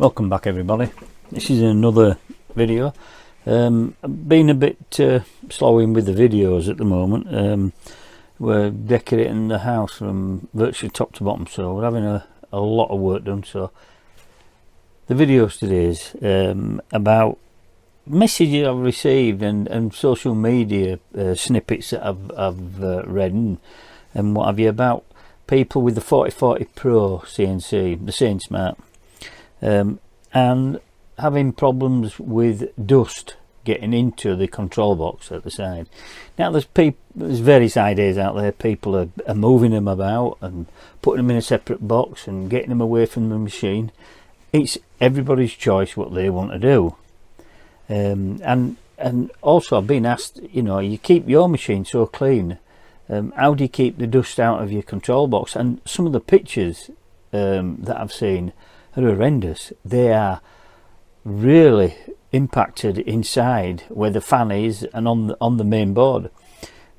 Welcome back everybody. This is another video. I've been a bit slowing with the videos at the moment. We're decorating the house from virtually top to bottom, so we're having a lot of work done. So the videos today is about messages I've received and social media snippets that I've read and what have you, about people with the 4040 Pro CNC, the Sainsmart, and having problems with dust getting into the control box at the side. Now there's various ideas out there. People are moving them about and putting them in a separate box and getting them away from the machine. It's everybody's choice what they want to do. And also I've been asked, you know, you keep your machine so clean, how do you keep the dust out of your control box? And some of the pictures that I've seen are horrendous. They are really impacted inside where the fan is and on the main board.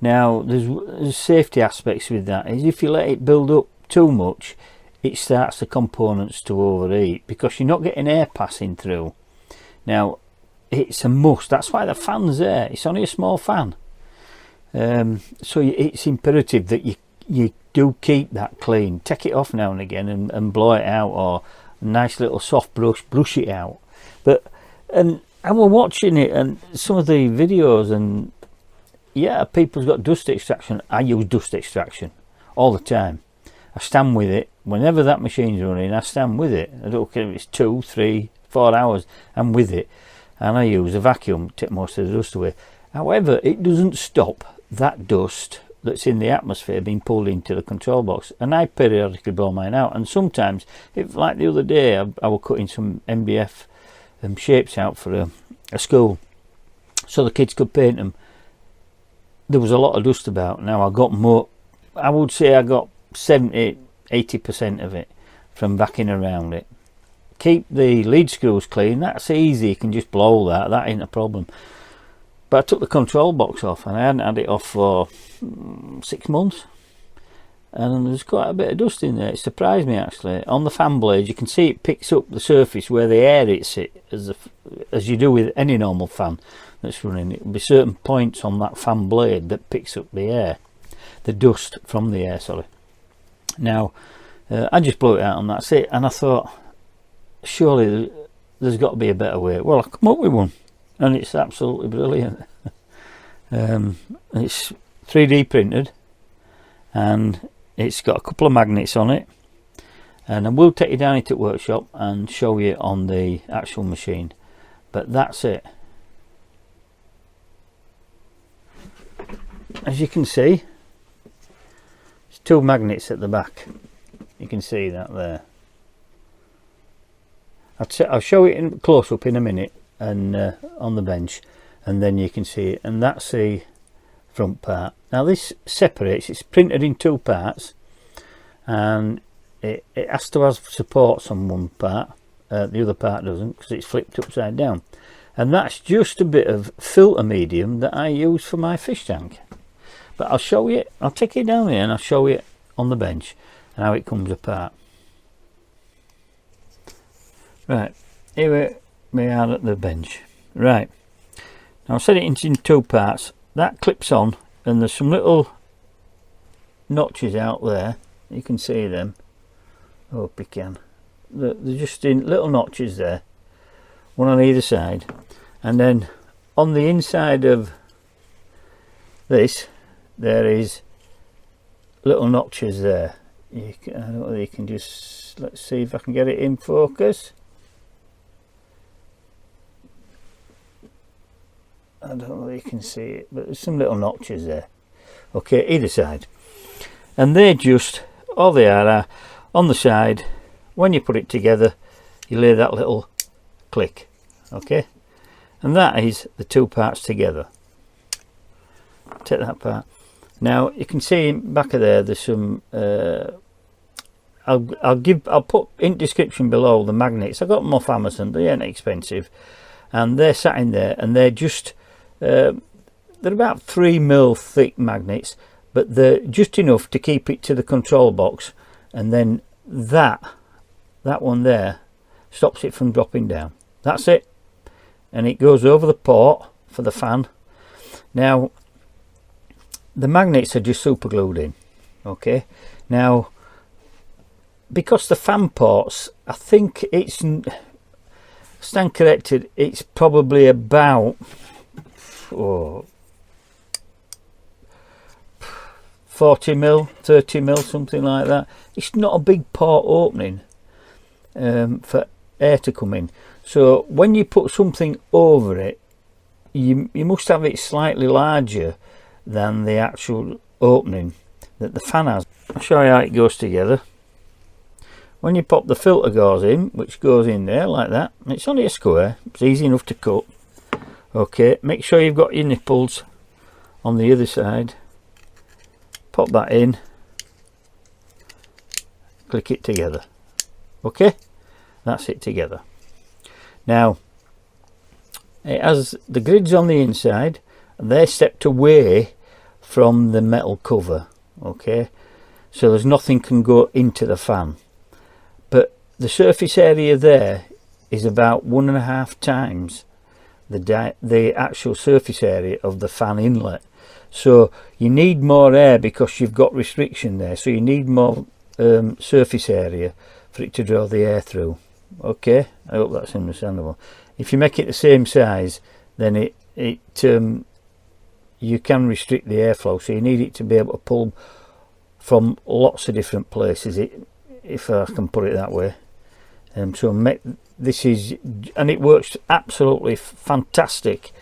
Now there's safety aspects with that. Is if you let it build up too much, it starts the components to overheat because you're not getting air passing through. Now it's a must. That's why the fan's there. It's only a small fan. So it's imperative that you do keep that clean. Take it off now and again and blow it out, or a nice little soft brush it out. But and I was watching it and some of the videos, and yeah, people's got dust extraction. I use dust extraction all the time. I stand with it whenever that machine's running. I stand with it. I don't care if it's 2, 3, 4 hours. I'm with it, and I use a vacuum to take most of the dust away. However, it doesn't stop that dust that's in the atmosphere being pulled into the control box, and I periodically blow mine out. And sometimes, if like the other day, I was cutting some MDF shapes out for a school so the kids could paint them. There was a lot of dust about. Now I got more, I would say I got 70-80% of it from backing around it. Keep the lead screws clean, that's easy, you can just blow that ain't a problem. But I took the control box off, and I hadn't had it off for 6 months, and there's quite a bit of dust in there. It surprised me actually. On the fan blade you can see it picks up the surface where the air hits it, as you do with any normal fan that's running. It will be certain points on that fan blade that picks up the air, the dust from the air, sorry. Now I just blew it out and that's it, and I thought surely there's got to be a better way. Well, I come up with one, and it's absolutely brilliant. It's 3D printed, and it's got a couple of magnets on it, and I will take you down into the workshop and show you on the actual machine, but that's it. As you can see, there's 2 magnets at the back. You can see that there. I'll show it in close up in a minute, and on the bench, and then you can see it, and that's the front part. Now this separates, it's printed in 2 parts, and it has to have supports on one part, the other part doesn't, because it's flipped upside down, and that's just a bit of filter medium that I use for my fish tank. But I'll show you, I'll take it down here and I'll show you on the bench and how it comes apart. Right, here we are at the bench. Right, now I'll set it into 2 parts. That clips on, and there's some little notches out there. You can see them. Hope you can. They're just in little notches there, one on either side, and then on the inside of this there is little notches there. I don't know, you can just, let's see if I can get it in focus. I don't know if you can see it, but there's some little notches there. Okay, either side, and they're just, all they are on the side. When you put it together, you lay that little click, okay, and that is the 2 parts together. Take that part. Now you can see back of there, there's some I'll put in description below the magnets. I got them off Amazon, they ain't expensive, and they're sat in there, and they're just they're about 3mm thick magnets, but they're just enough to keep it to the control box. And then that one there, stops it from dropping down. That's it. And it goes over the port for the fan. Now the magnets are just super glued in. Okay, now because the fan ports, I think it's, stand corrected, it's probably about 40 mil, 30 mil, something like that. It's not a big port opening for air to come in. So when you put something over it, you must have it slightly larger than the actual opening that the fan has. I'll show you how it goes together. When you pop the filter gauze in, which goes in there like that, it's only a square, it's easy enough to cut. Okay, make sure you've got your nipples on the other side. Pop that in, click it together. Okay, that's it together. Now it has the grids on the inside, and they're stepped away from the metal cover. Okay, so there's nothing can go into the fan, but the surface area there is about 1.5 times the actual surface area of the fan inlet. So you need more air because you've got restriction there, so you need more surface area for it to draw the air through. Okay, I hope that's understandable. If you make it the same size, then you can restrict the airflow, so you need it to be able to pull from lots of different places, if I can put it that way. So this is, and it works absolutely fantastic.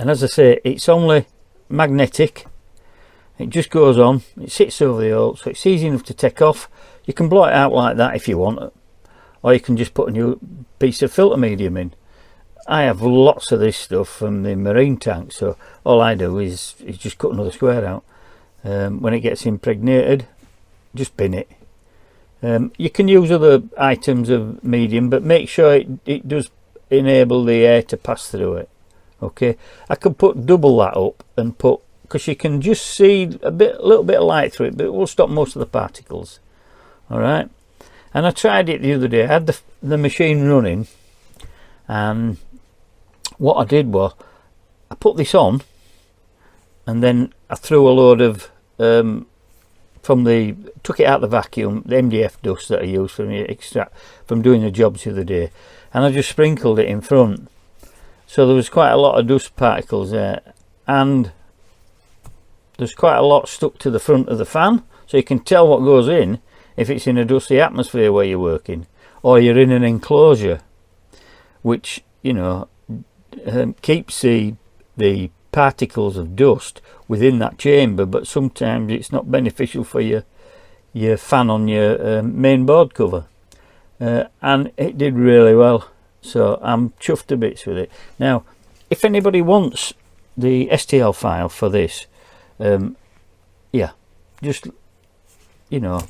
And as I say, it's only magnetic. It just goes on, it sits over the hole, so it's easy enough to take off. You can blow it out like that if you want, or you can just put a new piece of filter medium in. I have lots of this stuff from the marine tank, so all I do is just cut another square out. When it gets impregnated, just bin it. You can use other items of medium, but make sure it does enable the air to pass through it. Okay, I could put double that up and put, because you can just see a little bit of light through it, but it will stop most of the particles. All right, and I tried it the other day. I had the machine running, and what I did was I put this on, and then I threw a load of took it out the vacuum, the MDF dust that I used from the extract from doing the jobs the other day, and I just sprinkled it in front. So there was quite a lot of dust particles there, and there's quite a lot stuck to the front of the fan, so you can tell what goes in if it's in a dusty atmosphere where you're working, or you're in an enclosure, which, you know, keeps the particles of dust within that chamber, but sometimes it's not beneficial for your fan on your main board cover. And it did really well, so I'm chuffed to bits with it. Now if anybody wants the STL file for this, yeah, just, you know,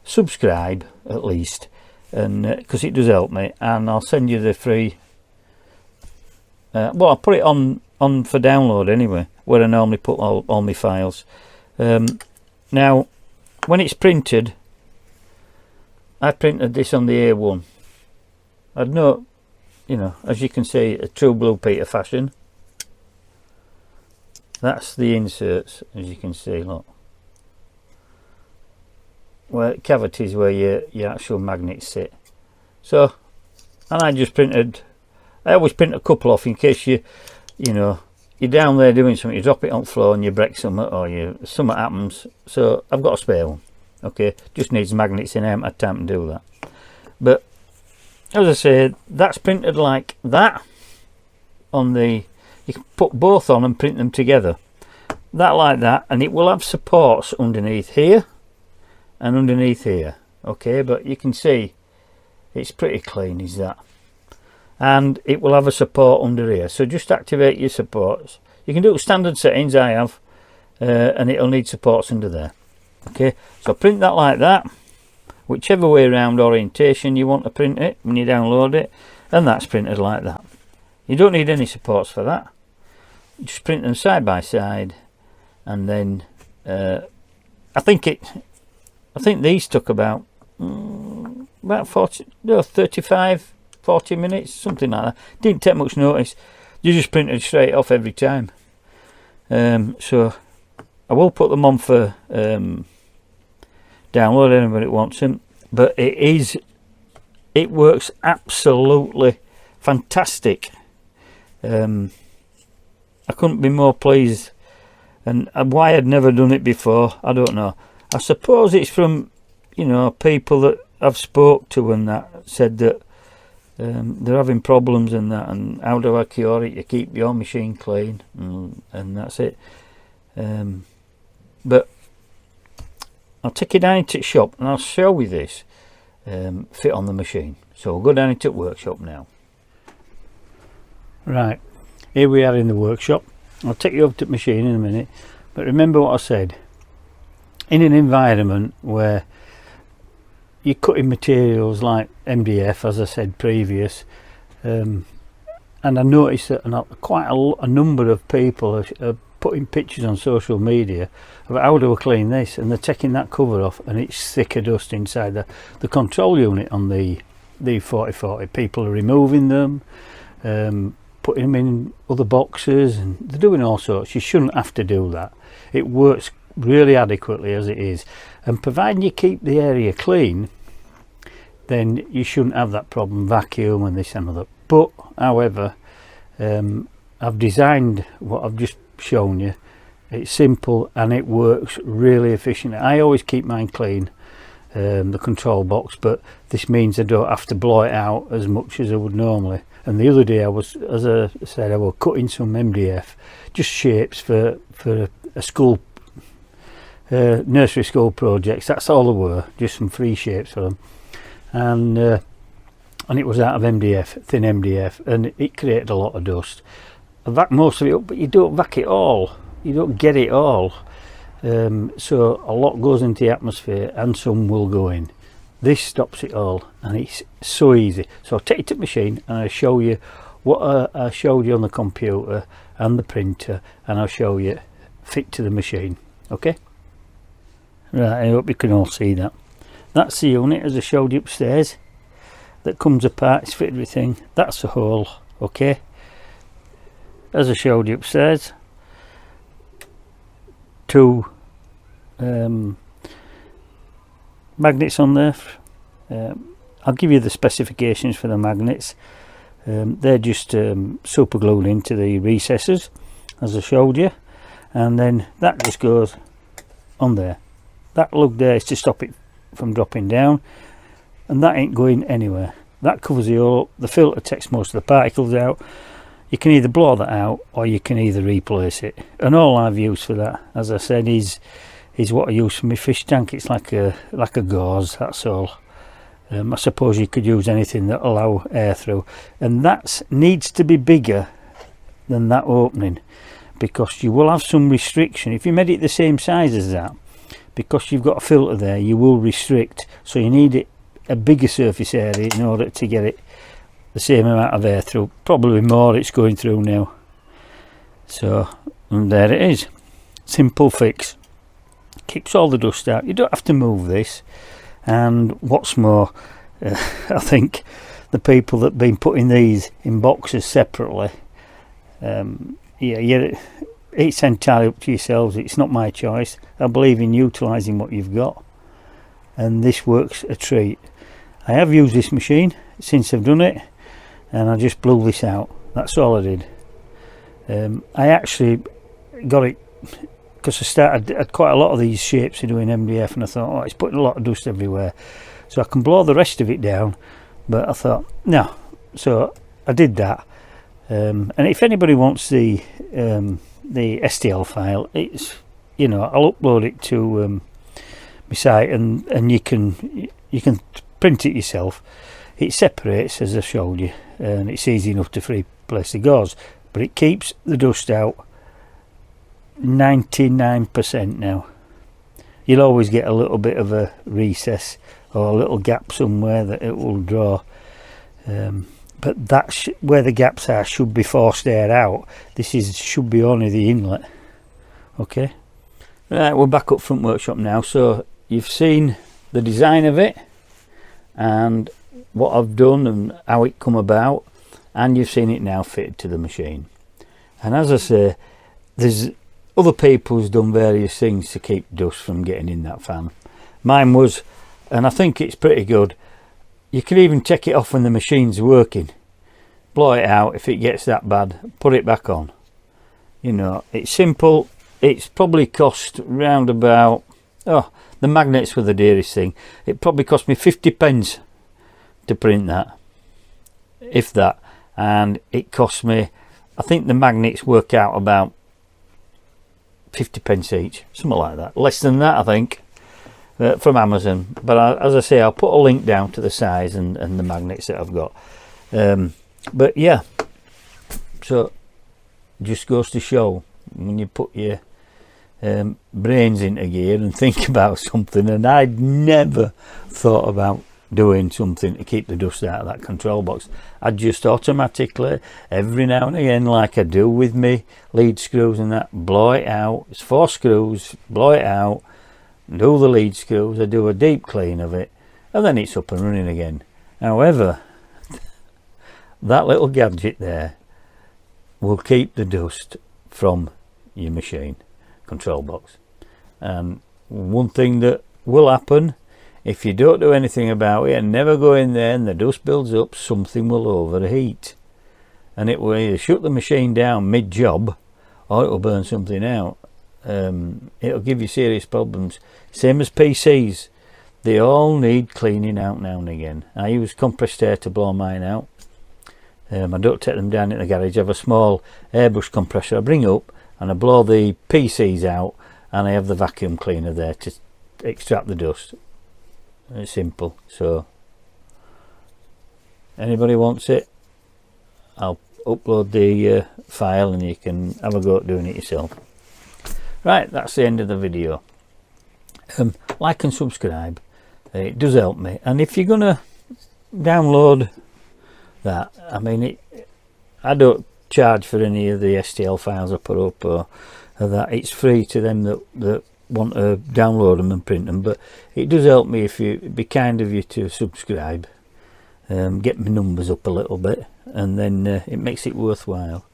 subscribe at least, and because it does help me, and I'll send you the free well, I'll put it on for download anyway, where I normally put all my files. Now when it's printed, I printed this on the A1. I'd know, you know, as you can see, a true Blue Peter fashion. That's the inserts, as you can see, look, where cavities where your actual magnets sit. So, and I just printed, I always print a couple off in case you know, you're down there doing something, you drop it on the floor and you break something, or something happens. So I've got a spare one. Okay, just needs magnets in. I haven't had time to do that. But as I said, that's printed like that on the, you can put both on and print them together, that like that, and it will have supports underneath here and underneath here. Okay, but you can see it's pretty clean, is that, and it will have a support under here. So just activate your supports. You can do standard settings, I have, and it'll need supports under there. Okay, so print that like that, whichever way around orientation you want to print it when you download it, and that's printed like that. You don't need any supports for that, just print them side by side. And then I think these took about about 35, 40 minutes, something like that. Didn't take much notice. You just printed straight off every time. So I will put them on for download anybody wants them, but it works absolutely fantastic. I couldn't be more pleased, and why I'd never done it before, I don't know. I suppose it's from, you know, people that I've spoke to and that said that they're having problems and that, and how do I cure it? You keep your machine clean, and that's it. But I'll take you down into the shop and I'll show you this fit on the machine. So we'll go down into the workshop now. Right, here we are in the workshop. I'll take you over to the machine in a minute, but remember what I said. In an environment where you're cutting materials like MDF, as I said previous, and I noticed that quite a number of people are putting pictures on social media about how do I clean this, and they're taking that cover off and it's thicker dust inside the control unit on the 4040. People are removing them, putting them in other boxes, and they're doing all sorts. You shouldn't have to do that. It works really adequately as it is, and providing you keep the area clean, then you shouldn't have that problem, vacuum and this and that. But however, I've designed what I've just shown you. It's simple and it works really efficiently. I always keep mine clean, the control box, but this means I don't have to blow it out as much as I would normally. And the other day I was, as I said, I was cutting some MDF, just shapes for a school, nursery school projects. That's all there were, just some free shapes for them. And it was out of MDF, thin MDF, and it created a lot of dust. I vac most of it up, but you don't vac it all. You don't get it all. So a lot goes into the atmosphere and some will go in. This stops it all, and it's so easy. So I'll take it to the machine and I'll show you what I showed you on the computer and the printer, and I'll show you fit to the machine. Okay? Right, I hope you can all see that. That's the unit as I showed you upstairs that comes apart. It's fitted everything. That's the hole. Okay, as I showed you upstairs, two magnets on there. I'll give you the specifications for the magnets. They're just super glued into the recesses as I showed you, and then that just goes on there. That lug there is to stop it from dropping down, and that ain't going anywhere. That covers the hole. The filter takes most of the particles out. You can either blow that out or you can either replace it, and all I've used for that, as I said, is what I use for my fish tank. It's like a gauze, that's all. I suppose you could use anything that allow air through, and that needs to be bigger than that opening, because you will have some restriction if you made it the same size as that. Because you've got a filter there, you will restrict, so you need a bigger surface area in order to get it the same amount of air through, probably more. It's going through now. So, and there it is. Simple fix, keeps all the dust out. You don't have to move this. And what's more, I think the people that have been putting these in boxes separately, it's entirely up to yourselves. It's not my choice. I believe in utilising what you've got, and this works a treat. I have used this machine since I've done it, and I just blew this out. That's all I did. I actually got it because I had quite a lot of these shapes of doing MDF, and I thought, oh, it's putting a lot of dust everywhere, so I can blow the rest of it down. But I thought, no. So I did that. And if anybody wants the STL file, it's, you know, I'll upload it to my site, and you can print it yourself. It separates, as I showed you, and it's easy enough to replace the gauze, but it keeps the dust out 99% now. You'll always get a little bit of a recess or a little gap somewhere that it will draw, but that's where the gaps are should be forced air out. This should be only the inlet. Okay, right, we're back up front workshop now. So you've seen the design of it, and what I've done and how it come about, and you've seen it now fitted to the machine. And as I say, there's other people who's done various things to keep dust from getting in that fan. Mine was, and I think it's pretty good, you can even take it off when the machine's working, blow it out. If it gets that bad, put it back on. You know, it's simple. It's probably cost round about, oh, the magnets were the dearest thing. It probably cost me 50p to print that, if that. And it cost me, I think the magnets work out about 50p each, something like that. Less than that, I think, from Amazon. But as I say, I'll put a link down to the size and the magnets that I've got. But yeah, so just goes to show, when you put your brains into gear and think about something, and I'd never thought about doing something to keep the dust out of that control box. I'd just automatically, every now and again, like I do with me lead screws and that, blow it out. It's 4 screws, blow it out, do the lead screws, I do a deep clean of it, and then it's up and running again. However, that little gadget there will keep the dust from your machine control box. And one thing that will happen, if you don't do anything about it and never go in there and the dust builds up, something will overheat, and it will either shut the machine down mid-job or it will burn something out. It'll give you serious problems. Same as PCs, they all need cleaning out now and again. I use compressed air to blow mine out. I don't take them down in the garage. I have a small airbrush compressor I bring up and I blow the PCs out, and I have the vacuum cleaner there to extract the dust. It's simple. So anybody wants it, I'll upload the file and you can have a go at doing it yourself. Right, that's the end of the video. Like and subscribe, it does help me. And if you're gonna download that, I mean, I don't charge for any of the STL files I put up or that. It's free to them that want to download them and print them. But it does help me if it'd be kind of you to subscribe, get my numbers up a little bit, and then it makes it worthwhile.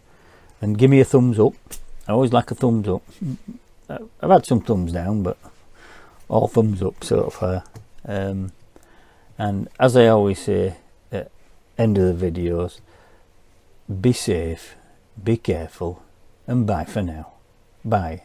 And give me a thumbs up. I always like a thumbs up. I've had some thumbs down, but all thumbs up so far. And as I always say at end of the videos, be safe, be careful, and bye for now. Bye.